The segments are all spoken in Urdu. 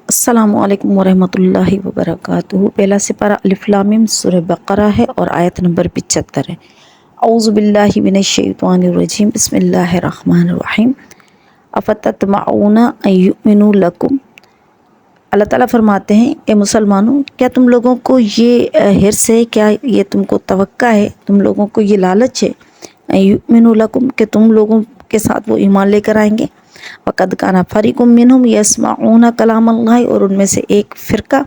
السلام علیکم ورحمۃ اللہ وبرکاتہ۔ پہلا سپارہ الف لام میم سورہ بقرہ ہے اور آیت نمبر 75 ہے۔ اعوذ باللہ من الشیطان الرجیم، بسم اللہ الرحمن الرحیم۔ افتطمعون ان یؤمنوا لکم، اللہ تعالیٰ فرماتے ہیں اے مسلمانوں، کیا تم لوگوں کو یہ حرص ہے، کیا یہ تم کو توقع ہے، تم لوگوں کو یہ لالچ ہے ان یؤمنوا لکم کہ تم لوگوں کے ساتھ وہ ایمان لے کر آئیں گے؟ وَقَدْ كَانَ فَرِيقٌ مِّنْهُمْ يَسْمَعُونَ كَلَامَ اللَّهِ، اور ان میں سے ایک فرقہ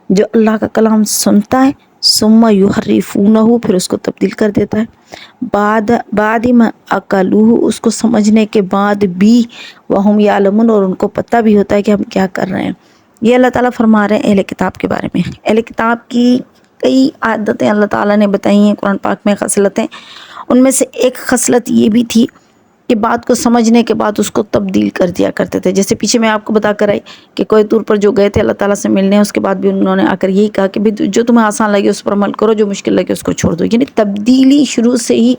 جو اللہ کا کلام سنتا ہے، ثُمَّ يُحَرِّفُونَهُ، پھر اس کو تبدیل کر دیتا ہے، بعد ما عقلوہ، اس کو سمجھنے کے بعد بھی، وَهُمْ يَعْلَمُونَ، اور ان کو پتہ بھی ہوتا ہے کہ ہم کیا کر رہے ہیں۔ یہ اللہ تعالیٰ فرما رہے ہیں اہل کتاب کے بارے میں۔ اہل کتاب کی کئی عادتیں اللہ تعالیٰ نے بتائی ہیں قرآن پاک میں، خصلتیں، ان میں سے ایک خصلت یہ بھی تھی کہ بات کو سمجھنے کے بعد اس کو تبدیل کر دیا کرتے تھے۔ جیسے پیچھے میں آپ کو بتا کر آئی کہ کوئی طور پر جو گئے تھے اللہ تعالیٰ سے ملنے، اس کے بعد بھی انہوں نے آ کر یہی کہا کہ جو تمہیں آسان لگے اس پر عمل کرو، جو مشکل لگے اس کو چھوڑ دو۔ یعنی تبدیلی شروع سے ہی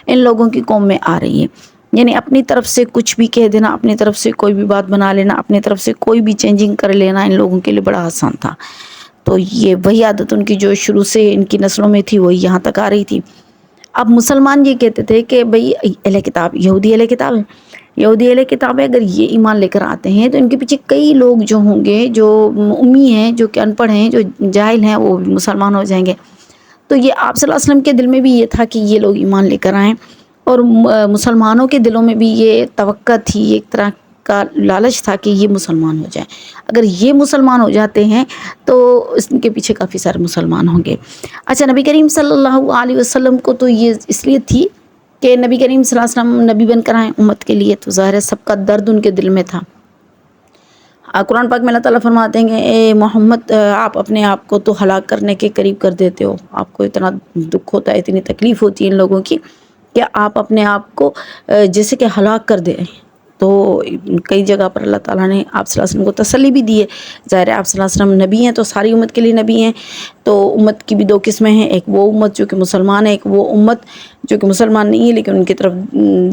ان لوگوں کی قوم میں آ رہی ہے۔ یعنی اپنی طرف سے کچھ بھی کہہ دینا، اپنی طرف سے کوئی بھی بات بنا لینا، اپنی طرف سے کوئی بھی چینجنگ کر لینا ان لوگوں کے لیے بڑا آسان تھا۔ تو یہ وہی عادت ان کی جو شروع سے ان کی نسلوں میں تھی، وہی یہاں تک آ رہی تھی۔ اب مسلمان یہ کہتے تھے کہ بھئی اہل کتاب، یہودی اہل کتاب ہے، یہودی اہل کتاب ہے، اگر یہ ایمان لے کر آتے ہیں تو ان کے پیچھے کئی لوگ جو ہوں گے، جو امی ہیں، جو کہ ان پڑھ ہیں، جو جاہل ہیں، وہ مسلمان ہو جائیں گے۔ تو یہ آپ صلی اللہ علیہ وسلم کے دل میں بھی یہ تھا کہ یہ لوگ ایمان لے کر آئیں، اور مسلمانوں کے دلوں میں بھی یہ توقع تھی، ایک طرح کا لالچ تھا کہ یہ مسلمان ہو جائیں۔ اگر یہ مسلمان ہو جاتے ہیں تو اس کے پیچھے کافی سارے مسلمان ہوں گے۔ اچھا، نبی کریم صلی اللہ علیہ وسلم کو تو یہ اس لیے تھی کہ نبی کریم صلی اللہ علیہ وسلم نبی بن کر آئیں امت کے لیے، تو ظاہر ہے سب کا درد ان کے دل میں تھا۔ قرآن پاک میں اللہ تعالیٰ فرماتے ہیں کہ اے محمد، آپ اپنے آپ کو تو ہلاک کرنے کے قریب کر دیتے ہو، آپ کو اتنا دکھ ہوتا ہے، اتنی تکلیف ہوتی ہے ان لوگوں کی کہ آپ اپنے آپ کو جیسے کہ ہلاک کر دیں۔ تو کئی جگہ پر اللہ تعالیٰ نے آپ صلی اللہ علیہ وسلم کو تسلی بھی دی ہے۔ ظاہر ہے آپ صلی اللہ علیہ وسلم نبی ہیں تو ساری امت کے لیے نبی ہیں، تو امت کی بھی دو قسمیں ہیں، ایک وہ امت جو کہ مسلمان ہے، ایک وہ امت جو کہ مسلمان نہیں ہے لیکن ان کی طرف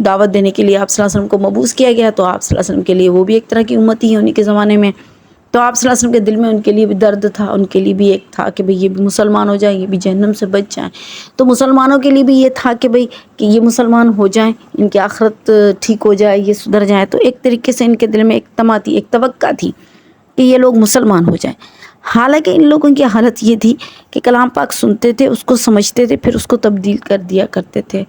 دعوت دینے کے لیے آپ صلی اللہ علیہ وسلم کو مبعوث کیا گیا، تو آپ صلی اللہ علیہ وسلم کے لیے وہ بھی ایک طرح کی امت ہی ہے انہی کے زمانے میں۔ تو آپ صلی اللہ علیہ وسلم کے دل میں ان کے لیے بھی درد تھا، ان کے لیے بھی ایک تھا کہ بھئی یہ بھی مسلمان ہو جائیں، یہ بھی جہنم سے بچ جائیں۔ تو مسلمانوں کے لیے بھی یہ تھا کہ بھئی کہ یہ مسلمان ہو جائیں، ان کی آخرت ٹھیک ہو جائے، یہ سدھر جائیں۔ تو ایک طریقے سے ان کے دل میں ایک تما تھی، ایک توقع تھی کہ یہ لوگ مسلمان ہو جائیں۔ حالانکہ ان لوگوں کی حالت یہ تھی کہ کلام پاک سنتے تھے، اس کو سمجھتے تھے، پھر اس کو تبدیل کر دیا کرتے تھے۔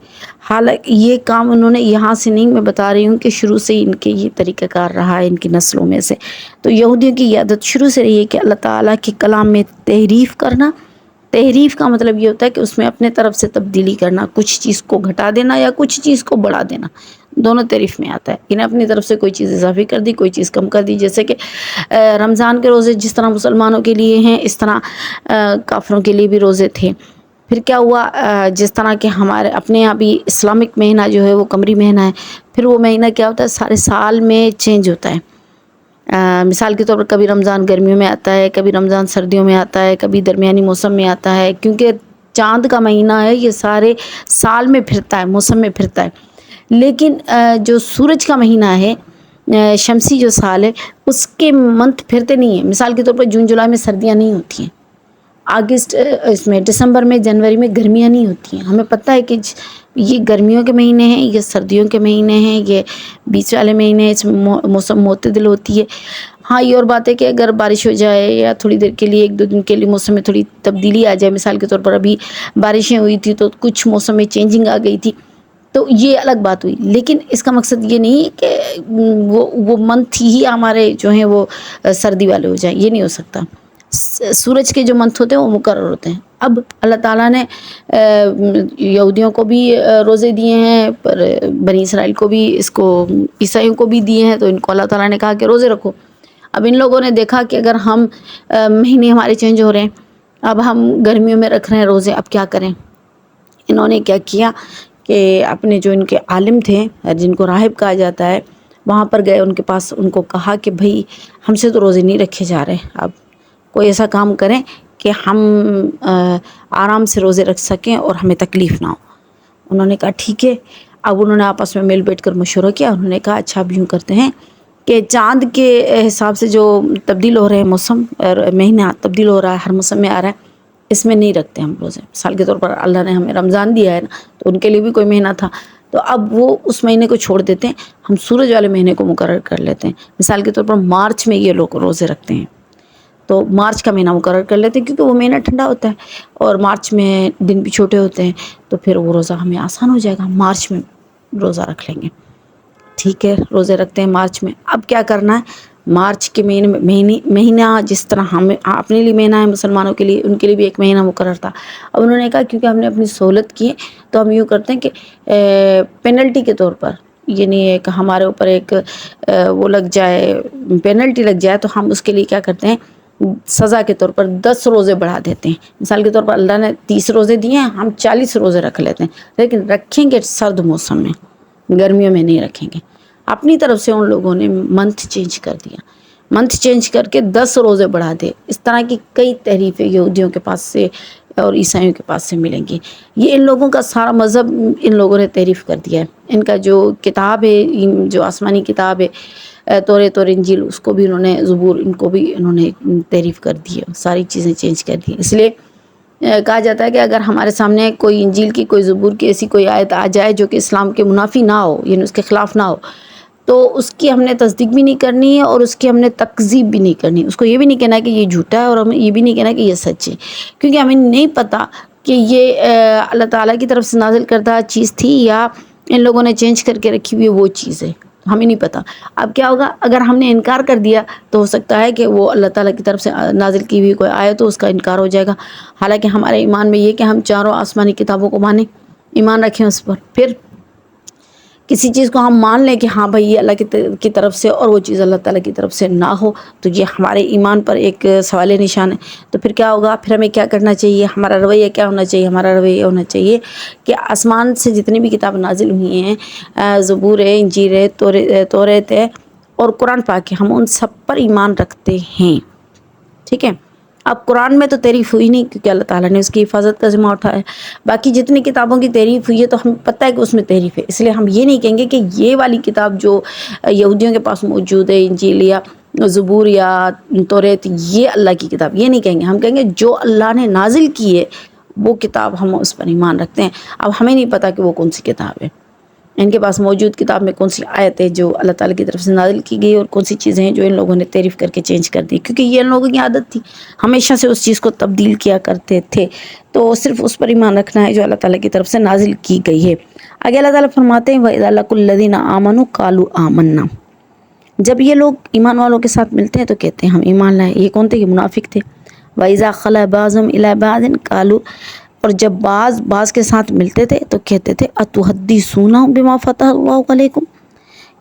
حالانکہ یہ کام انہوں نے یہاں سے نہیں، میں بتا رہی ہوں کہ شروع سے ان کے یہ طریقہ کار رہا ہے ان کی نسلوں میں سے۔ تو یہودیوں کی یہ عادت شروع سے رہی ہے کہ اللہ تعالیٰ کے کلام میں تحریف کرنا۔ تحریف کا مطلب یہ ہوتا ہے کہ اس میں اپنے طرف سے تبدیلی کرنا، کچھ چیز کو گھٹا دینا یا کچھ چیز کو بڑھا دینا، دونوں تحریف میں آتا ہے۔ انہیں اپنی طرف سے کوئی چیز اضافی کر دی، کوئی چیز کم کر دی۔ جیسے کہ رمضان کے روزے جس طرح مسلمانوں کے لیے ہیں، اس طرح کافروں کے لیے بھی روزے تھے۔ پھر کیا ہوا، جس طرح کہ ہمارے اپنے یہاں بھی اسلامک مہینہ جو ہے وہ قمری مہینہ ہے، پھر وہ مہینہ کیا ہوتا ہے، سارے سال میں چینج ہوتا ہے۔ مثال کے طور پر کبھی رمضان گرمیوں میں آتا ہے، کبھی رمضان سردیوں میں آتا ہے، کبھی درمیانی موسم میں آتا ہے، کیونکہ چاند کا مہینہ ہے، یہ سارے سال میں پھرتا ہے، موسم میں پھرتا ہے۔ لیکن جو سورج کا مہینہ ہے، شمسی جو سال ہے، اس کے منتھ پھرتے نہیں ہیں۔ مثال کے طور پر جون جولائی میں سردیاں نہیں ہوتی ہیں، اگست اس میں دسمبر میں جنوری میں گرمیاں نہیں ہوتی ہیں۔ ہمیں پتہ ہے کہ یہ گرمیوں کے مہینے ہیں، یہ سردیوں کے مہینے ہیں، یہ بیچ والے مہینے ہیں، اس میں موسم معتدل ہوتی ہے۔ ہاں، یہ اور بات ہے کہ اگر بارش ہو جائے یا تھوڑی دیر کے لیے، ایک دو دن کے لیے موسم میں تھوڑی تبدیلی آ جائے، مثال کے طور پر ابھی بارشیں ہوئی تھی تو کچھ موسم میں چینجنگ آ گئی تھی، تو یہ الگ بات ہوئی۔ لیکن اس کا مقصد یہ نہیں کہ وہ منتھ ہی ہمارے جو ہیں وہ سردی والے ہو جائیں، یہ نہیں ہو سکتا۔ سورج کے جو منتھ ہوتے ہیں وہ مقرر ہوتے ہیں۔ اب اللہ تعالیٰ نے یہودیوں کو بھی روزے دیے ہیں، پر بنی اسرائیل کو بھی، اس کو عیسائیوں کو بھی دیے ہیں، تو ان کو اللہ تعالیٰ نے کہا کہ روزے رکھو۔ اب ان لوگوں نے دیکھا کہ اگر ہم مہینے ہمارے چینج ہو رہے ہیں، اب ہم گرمیوں میں رکھ رہے ہیں روزے، اب کیا کریں؟ انہوں نے کیا کیا کہ اپنے جو ان کے عالم تھے، جن کو راہب کہا جاتا ہے، وہاں پر گئے، ان کے پاس ان کو کہا کہ بھئی ہم سے تو روزے نہیں رکھے جا رہے، اب کوئی ایسا کام کریں کہ ہم آرام سے روزے رکھ سکیں اور ہمیں تکلیف نہ ہو۔ انہوں نے کہا ٹھیک ہے۔ اب انہوں نے آپس میں مل بیٹھ کر مشورہ کیا، انہوں نے کہا اچھا اب یوں کرتے ہیں کہ چاند کے حساب سے جو تبدیل ہو رہے ہیں موسم اور مہینہ تبدیل ہو رہا ہے، ہر موسم میں آ رہا ہے، اس میں نہیں رکھتے ہم روزے۔ مثال کے طور پر اللہ نے ہمیں رمضان دیا ہے نا، تو ان کے لیے بھی کوئی مہینہ تھا، تو اب وہ اس مہینے کو چھوڑ دیتے ہیں، ہم سورج والے مہینے کو مقرر کر لیتے ہیں۔ مثال کے طور پر مارچ میں یہ لوگ روزے رکھتے ہیں، تو مارچ کا مہینہ مقرر کر لیتے ہیں کیونکہ وہ مہینہ ٹھنڈا ہوتا ہے اور مارچ میں دن بھی چھوٹے ہوتے ہیں، تو پھر وہ روزہ ہمیں آسان ہو جائے گا، مارچ میں روزہ رکھ لیں گے۔ ٹھیک ہے، روزے رکھتے ہیں مارچ میں۔ اب کیا کرنا ہے، مارچ کے مہینہ جس طرح ہمیں اپنے لیے مہینہ ہے مسلمانوں کے لیے، ان کے لیے بھی ایک مہینہ مقرر تھا۔ اب انہوں نے کہا کیونکہ ہم نے اپنی سہولت کی ہے تو ہم یوں کرتے ہیں کہ پینلٹی کے طور پر، یعنی ایک ہمارے اوپر ایک وہ لگ جائے، پینلٹی لگ جائے، تو ہم اس کے لیے کیا کرتے ہیں، سزا کے طور پر 10 روزے بڑھا دیتے ہیں۔ مثال کے طور پر اللہ نے 30 روزے دیے ہیں، ہم 40 روزے رکھ لیتے ہیں، لیکن رکھیں گے سرد موسم میں، گرمیوں میں نہیں رکھیں گے۔ اپنی طرف سے ان لوگوں نے منتھ چینج کر دیا، منتھ چینج کر کے 10 روزے بڑھا دے۔ اس طرح کی کئی تحریفیں یہودیوں کے پاس سے اور عیسائیوں کے پاس سے ملیں گی۔ یہ ان لوگوں کا سارا مذہب ان لوگوں نے تحریف کر دیا ہے۔ ان کا جو کتاب ہے، جو آسمانی کتاب ہے، توریت اور انجیل، اس کو بھی انہوں نے، زبور، ان کو بھی انہوں نے تحریف کر دی ہے، ساری چیزیں چینج کر دی۔ اس لیے کہا جاتا ہے کہ اگر ہمارے سامنے کوئی انجیل کی، کوئی زبور کی ایسی کوئی آیت آ جائے جو کہ اسلام کے منافی نہ ہو، یعنی اس کے خلاف نہ ہو، تو اس کی ہم نے تصدیق بھی نہیں کرنی ہے اور اس کی ہم نے تکذیب بھی نہیں کرنی۔ اس کو یہ بھی نہیں کہنا ہے کہ یہ جھوٹا ہے اور ہمیں یہ بھی نہیں کہنا کہ یہ سچ ہے، کیونکہ ہمیں نہیں پتہ کہ یہ اللہ تعالیٰ کی طرف سے نازل کردہ چیز تھی یا ان لوگوں نے چینج کر کے رکھی ہوئی وہ چیز ہے، ہمیں نہیں پتہ۔ اب کیا ہوگا، اگر ہم نے انکار کر دیا تو ہو سکتا ہے کہ وہ اللہ تعالیٰ کی طرف سے نازل کی ہوئی کوئی آیت تو اس کا انکار ہو جائے گا۔ حالانکہ ہمارے ایمان میں یہ کہ ہم چاروں آسمانی کتابوں کو مانیں، ایمان رکھیں اس پر۔ پھر کسی چیز کو ہم مان لیں کہ ہاں بھائی یہ اللہ کی طرف سے اور وہ چیز اللہ تعالیٰ کی طرف سے نہ ہو، تو یہ ہمارے ایمان پر ایک سوال نشان ہے۔ تو پھر کیا ہوگا، پھر ہمیں کیا کرنا چاہیے، ہمارا رویہ کیا ہونا چاہیے، ہمارا رویہ ہونا چاہیے کہ آسمان سے جتنی بھی کتاب نازل ہوئی ہیں، زبور ہے، انجیل ہے، توریت ہے اور قرآن پاک ہے، ہم ان سب پر ایمان رکھتے ہیں۔ ٹھیک ہے، اب قرآن میں تو تعریف ہوئی نہیں کیونکہ اللہ تعالیٰ نے اس کی حفاظت کا ذمہ اٹھایا ہے۔ باقی جتنی کتابوں کی تعریف ہوئی ہے تو ہمیں پتہ ہے کہ اس میں تعریف ہے، اس لیے ہم یہ نہیں کہیں گے کہ یہ والی کتاب جو یہودیوں کے پاس موجود ہے، انجیل یا زبور یا توریت، یہ اللہ کی کتاب، یہ نہیں کہیں گے۔ ہم کہیں گے جو اللہ نے نازل کی ہے وہ کتاب، ہم اس پر ایمان رکھتے ہیں۔ اب ہمیں نہیں پتہ کہ وہ کون سی کتاب ہے، ان کے پاس موجود کتاب میں کون سی آیت ہے جو اللہ تعالیٰ کی طرف سے نازل کی گئی اور کون سی چیزیں ہیں جو ان لوگوں نے تعریف کر کے چینج کر دی، کیونکہ یہ ان لوگوں کی عادت تھی، ہمیشہ سے اس چیز کو تبدیل کیا کرتے تھے۔ تو صرف اس پر ایمان رکھنا ہے جو اللہ تعالیٰ کی طرف سے نازل کی گئی ہے۔ آگے اللہ تعالیٰ فرماتے ہیں وَإِذَا لَقُوا الَّذِينَ آمَنُوا قَالُوا آمَنَّا، جب یہ لوگ ایمان والوں کے ساتھ ملتے ہیں تو کہتے ہیں ہم ایمان لائے۔ یہ کون تھے، یہ منافق تھے۔ وَإِذَا خَلَا بَعْضُهُمْ إِلَىٰ بَعْضٍ قَالُوا، اور جب بعض کے ساتھ ملتے تھے تو کہتے تھے أَتُحَدِّثُونَهُم بِمَا فَتَحَ اللَّهُ عَلَيْكُمْ،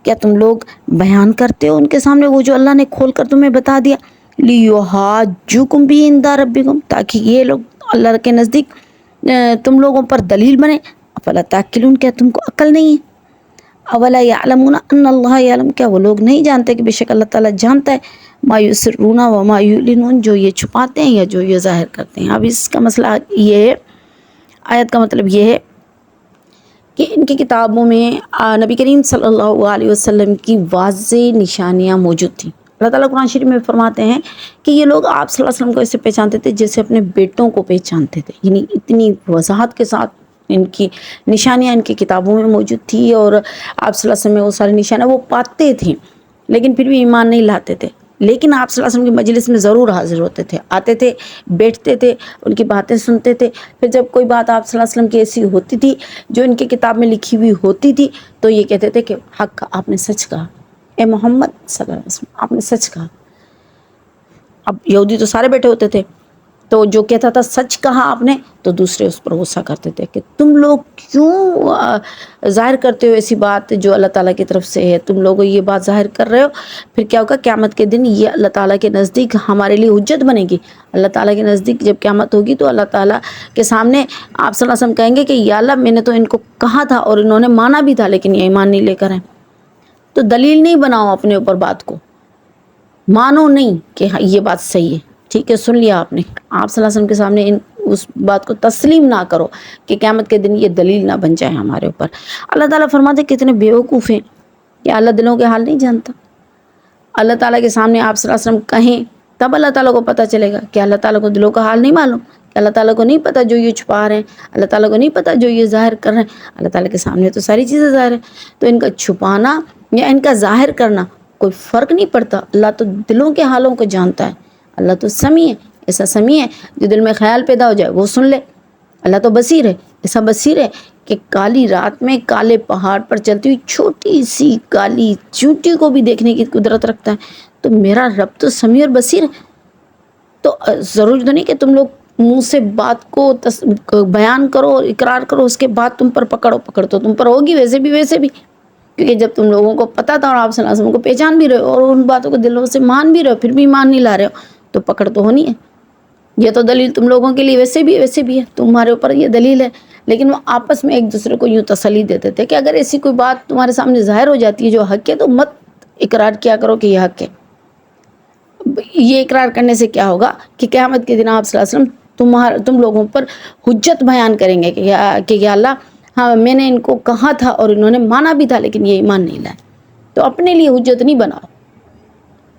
کیا تم لوگ بیان کرتے ہو ان کے سامنے وہ جو اللہ نے کھول کر تمہیں بتا دیا، لِيُحَاجُّوكُم بِهِ عِندَ رَبِّكُمْ، تاکہ یہ لوگ اللہ کے نزدیک تم لوگوں پر دلیل بنے۔ أَفَلَا تَعْقِلُونَ، کیا تم کو عقل نہیں ہے؟ أَوَلَا يَعْلَمُونَ أَنَّ اللَّهَ يَعْلَمُ، کیا وہ لوگ نہیں جانتے کہ بے شک اللہ تعالیٰ جانتا ہے مَا يُسِرُّونَ وَمَا يُعْلِنُونَ، جو یہ چھپاتے ہیں یا جو یہ ظاہر کرتے ہیں۔ اب اس کا مسئلہ یہ ہے، آیت کا مطلب یہ ہے کہ ان کی کتابوں میں نبی کریم صلی اللہ علیہ وسلم کی واضح نشانیاں موجود تھیں۔ اللہ تعالیٰ قرآن شریف میں فرماتے ہیں کہ یہ لوگ آپ صلی اللہ علیہ وسلم کو ایسے پہچانتے تھے جیسے اپنے بیٹوں کو پہچانتے تھے، یعنی اتنی وضاحت کے ساتھ ان کی نشانیاں ان کی کتابوں میں موجود تھی، اور آپ صلی اللہ علیہ وسلم میں وہ ساری نشانیاں وہ پاتے تھے، لیکن پھر بھی ایمان نہیں لاتے تھے۔ لیکن آپ صلی اللہ علیہ وسلم کی مجلس میں ضرور حاضر ہوتے تھے، آتے تھے، بیٹھتے تھے، ان کی باتیں سنتے تھے۔ پھر جب کوئی بات آپ صلی اللہ علیہ وسلم کی ایسی ہوتی تھی جو ان کی کتاب میں لکھی ہوئی ہوتی تھی تو یہ کہتے تھے کہ حق، آپ نے سچ کہا، اے محمد صلی اللہ علیہ وسلم آپ نے سچ کہا۔ اب یہودی تو سارے بیٹھے ہوتے تھے، تو جو کہتا تھا سچ کہا آپ نے، تو دوسرے اس پر غصہ کرتے تھے کہ تم لوگ کیوں ظاہر کرتے ہو ایسی بات جو اللہ تعالیٰ کی طرف سے ہے، تم لوگ یہ بات ظاہر کر رہے ہو، پھر کیا ہوگا قیامت کے دن یہ اللہ تعالیٰ کے نزدیک ہمارے لیے حجت بنے گی۔ اللہ تعالیٰ کے نزدیک جب قیامت ہوگی تو اللہ تعالیٰ کے سامنے آپ صلی اللہ علیہ وسلم کہیں گے کہ یا اللہ میں نے تو ان کو کہا تھا اور انہوں نے مانا بھی تھا لیکن یہ ایمان نہیں لے کر آئے۔ تو دلیل نہیں بناؤ اپنے اوپر، بات کو مانو نہیں کہ ہاں یہ بات صحیح ہے، ٹھیک ہے سن لیا آپ نے، آپ صلی اللہ علیہ وسلم کے سامنے اس بات کو تسلیم نہ کرو کہ قیامت کے دن یہ دلیل نہ بن جائے ہمارے اوپر۔ اللہ تعالیٰ فرماتے کتنے بیوقوف ہیں، کہ اللہ دلوں کے حال نہیں جانتا۔ اللہ تعالیٰ کے سامنے آپ صلی اللہ علیہ وسلم کہیں تب اللہ تعالیٰ کو پتہ چلے گا کہ اللہ تعالیٰ کو دلوں کا حال نہیں معلوم، کہ اللہ تعالیٰ کو نہیں پتہ جو یہ چھپا رہے ہیں، اللہ تعالیٰ کو نہیں پتہ جو یہ ظاہر کر رہے ہیں۔ اللہ تعالیٰ کے سامنے تو ساری چیزیں ظاہر ہیں، تو ان کا چھپانا یا ان کا ظاہر کرنا کوئی فرق نہیں پڑتا۔ اللہ تو دلوں کے حالوں کو جانتا ہے، اللہ تو سمیع ہے، ایسا سمیع ہے جو دل میں خیال پیدا ہو جائے وہ سن لے۔ اللہ تو بصیر ہے، ایسا بصیر ہے کہ کالی رات میں کالے پہاڑ پر چلتی ہوئی چھوٹی سی کالی چونٹی کو بھی دیکھنے کی قدرت رکھتا ہے۔ تو میرا رب تو سمیع اور بصیر ہے۔ تو ضروری تو نہیں کہ تم لوگ منہ سے بات کو بیان کرو، اقرار کرو، اس کے بعد تم پر پکڑ تو تم پر ہوگی ویسے بھی، کیونکہ جب تم لوگوں کو پتہ تھا اور آپ صلی اللہ علیہ وسلم کو پہچان بھی رہے ہو اور ان باتوں کو دلوں سے مان بھی رہے ہو، پھر بھی ایمان نہیں لا رہے ہو، تو پکڑ تو ہونی ہے۔ یہ تو دلیل تم لوگوں کے لیے ویسے بھی ہے، تمہارے اوپر یہ دلیل ہے۔ لیکن وہ آپس میں ایک دوسرے کو یوں تسلی دیتے تھے کہ اگر ایسی کوئی بات تمہارے سامنے ظاہر ہو جاتی ہے جو حق ہے تو مت اقرار کیا کرو کہ یہ حق ہے۔ یہ اقرار کرنے سے کیا ہوگا کہ قیامت کے دن آپ صلی اللہ علیہ وسلم تم لوگوں پر حجت بیان کریں گے کہ یا اللہ، ہاں میں نے ان کو کہا تھا اور انہوں نے مانا بھی تھا لیکن یہ ایمان نہیں لائے۔ تو اپنے لیے حجت نہیں بناؤ،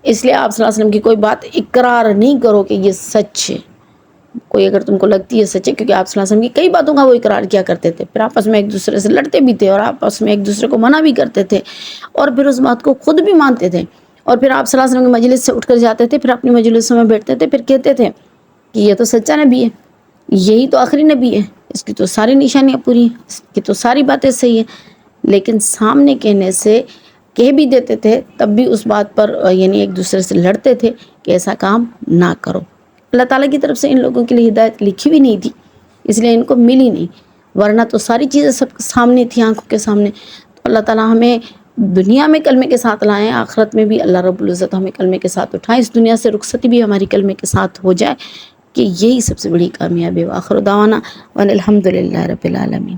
اس لیے آپ صلی اللہ علیہ وسلم کی کوئی بات اقرار نہیں کرو کہ یہ سچ ہے۔ کوئی اگر تم کو لگتی ہے سچ ہے، کیونکہ آپ صلی اللہ علیہ وسلم کی کئی باتوں کا وہ اقرار کیا کرتے تھے، پھر آپس میں ایک دوسرے سے لڑتے بھی تھے اور آپس میں ایک دوسرے کو منع بھی کرتے تھے اور پھر اس بات کو خود بھی مانتے تھے، اور پھر آپ صلی اللہ علیہ وسلم کی مجلس سے اٹھ کر جاتے تھے، پھر اپنی مجلسوں میں بیٹھتے تھے، پھر کہتے تھے کہ یہ تو سچا نبی ہے، یہی تو آخری نبی ہے، اس کی تو ساری نشانیاں پوری ہیں، اس کی تو ساری باتیں صحیح ہیں۔ لیکن سامنے کہنے سے کہہ بھی دیتے تھے تب بھی اس بات پر یعنی ایک دوسرے سے لڑتے تھے کہ ایسا کام نہ کرو۔ اللہ تعالیٰ کی طرف سے ان لوگوں کے لیے ہدایت لکھی بھی نہیں تھی، اس لیے ان کو ملی نہیں، ورنہ تو ساری چیزیں سب سامنے تھیں، آنکھوں کے سامنے۔ تو اللہ تعالیٰ ہمیں دنیا میں کلمے کے ساتھ لائیں، آخرت میں بھی اللہ رب العزت ہمیں کلمے کے ساتھ اٹھائیں، اس دنیا سے رخصتی بھی ہماری کلمے کے ساتھ ہو جائے، کہ یہی سب سے بڑی کامیابی ہے۔ وآخر دعوانا وان الحمد للہ رب العالمین۔